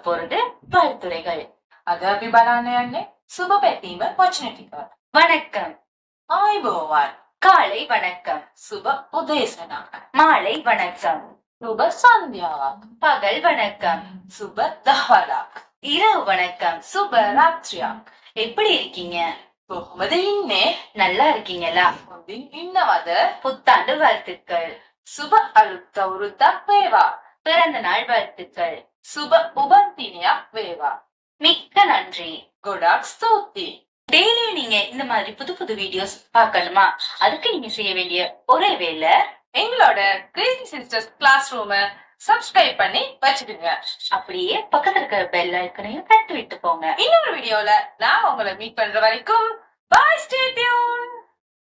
போறது வாழ்த்துரைகள். අද අපි බලන්න යන්නේ සුබ පැතීම වචන ටික. வணக்கம், ආයුබෝවන්. காலை வணக்கம், සුබ උදේසනක්. மாலை வணக்கம், සුබ සන්ධ්‍යාවක්. பகல் வணக்கம், සුබ දහවලක්. இரவு வணக்கம். සුබ රාත්‍රියක්. எப்படி இருக்கீங்க? කොහොමද ඉන්නේ? நல்லா இருக்கீங்களா? හොඳින් ඉන්නවද? புத்தாண்டு வாழ்த்துக்கள், සුබ අලුත් අවුරුද්දක් වේවා. பிறந்த நாள் வாழ்த்துக்கள். සුබ උපන් දිනයක් වේවා. மிக்க நன்றி. ගොඩක් ස්තුතියි. டெய்லியும் நீங்க இந்த மாதிரி புது புது வீடியோஸ் பார்க்கணுமா? அதுக்கு நீங்க செய்ய வேண்டிய ஒரே வேலை, எங்களோட கிரேசி சிஸ்டர்ஸ் கிளாஸ் ரூமை சப்ஸ்கிரைப் பண்ணி வச்சுடுங்க. அப்படியே பக்கத்துல இருக்கிற பெல் ஐக்கனையும் தட்டி விட்டு போங்க. இன்னொரு வீடியோல நான் உங்களை மீட் பண்ற வரைக்கும் பாய், ஸ்டே